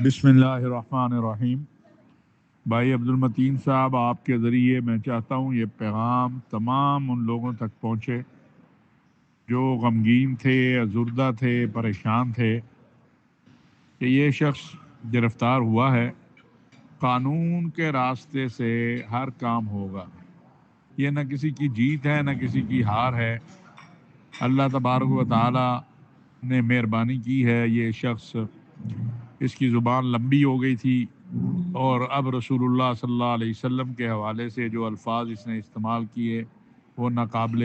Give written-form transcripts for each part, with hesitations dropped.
بسم اللہ الرحمن الرحیم۔ بھائی عبدالمتین صاحب، آپ کے ذریعے میں چاہتا ہوں یہ پیغام تمام ان لوگوں تک پہنچے جو غمگین تھے، ازردہ تھے، پریشان تھے کہ یہ شخص گرفتار ہوا ہے۔ قانون کے راستے سے ہر کام ہوگا، یہ نہ کسی کی جیت ہے نہ کسی کی ہار ہے۔ اللہ تبارک و تعالی نے مہربانی کی ہے۔ یہ شخص، اس کی زبان لمبی ہو گئی تھی اور اب رسول اللہ صلی اللہ علیہ وسلم کے حوالے سے جو الفاظ اس نے استعمال کیے وہ ناقابل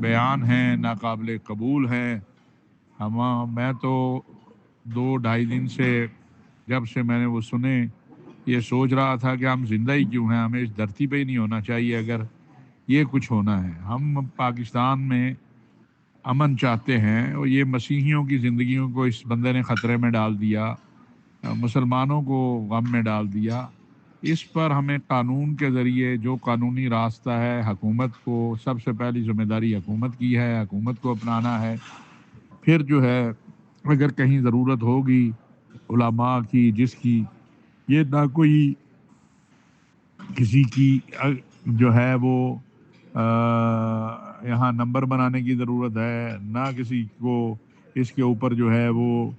بیان ہیں، ناقابل قبول ہیں۔ میں تو 2-2.5 دن سے، جب سے میں نے وہ سنے، یہ سوچ رہا تھا کہ ہم زندہ ہی کیوں ہیں، ہمیں اس دھرتی پہ ہی نہیں ہونا چاہیے اگر یہ کچھ ہونا ہے۔ ہم پاکستان میں امن چاہتے ہیں اور یہ مسیحیوں کی زندگیوں کو اس بندے نے خطرے میں ڈال دیا، مسلمانوں کو غم میں ڈال دیا۔ اس پر ہمیں قانون کے ذریعے جو قانونی راستہ ہے، حکومت کو سب سے پہلی ذمہ داری حکومت کی ہے، حکومت کو اپنانا ہے۔ پھر جو ہے اگر کہیں ضرورت ہوگی علماء کی، جس کی یہ نہ کوئی کسی کی جو ہے وہ یہاں نمبر بنانے کی ضرورت ہے، نہ کسی کو اس کے اوپر جو ہے وہ،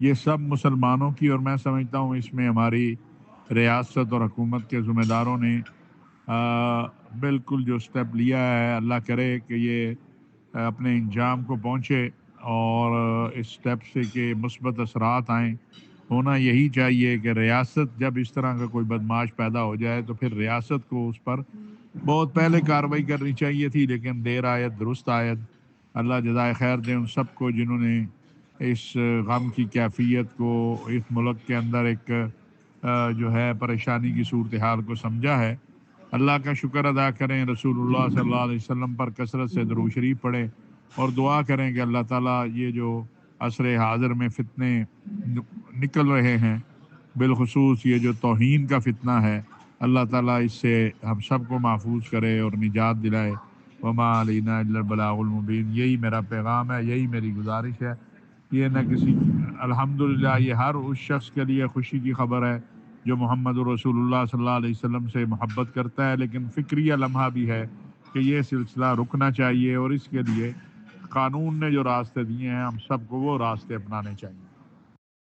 یہ سب مسلمانوں کی، اور میں سمجھتا ہوں اس میں ہماری ریاست اور حکومت کے ذمہ داروں نے بالکل جو سٹیپ لیا ہے، اللہ کرے کہ یہ اپنے انجام کو پہنچے اور اس سٹیپ سے کہ مثبت اثرات آئیں۔ ہونا یہی چاہیے کہ ریاست جب اس طرح کا کوئی بدماش پیدا ہو جائے تو پھر ریاست کو اس پر بہت پہلے کارروائی کرنی چاہیے تھی، لیکن دیر آیت درست آیت۔ اللہ جزائے خیر دے ان سب کو جنہوں نے اس غم کی کیفیت کو اس ملک کے اندر ایک جو ہے پریشانی کی صورتحال کو سمجھا ہے۔ اللہ کا شکر ادا کریں، رسول اللہ صلی اللہ علیہ وسلم پر کثرت سے درود شریف پڑھیں اور دعا کریں کہ اللہ تعالیٰ یہ جو عصر حاضر میں فتنے نکل رہے ہیں، بالخصوص یہ جو توہین کا فتنہ ہے، اللہ تعالیٰ اس سے ہم سب کو محفوظ کرے اور نجات دلائے۔ وما علینا الا البلاغ المبین۔ یہی میرا پیغام ہے، یہی میری گزارش ہے۔ یہ نہ کسی، الحمدللہ یہ ہر اس شخص کے لیے خوشی کی خبر ہے جو محمد رسول اللہ صلی اللہ علیہ وسلم سے محبت کرتا ہے، لیکن فکریہ لمحہ بھی ہے کہ یہ سلسلہ رکنا چاہیے اور اس کے لیے قانون نے جو راستے دیے ہیں ہم سب کو وہ راستے اپنانے چاہیے۔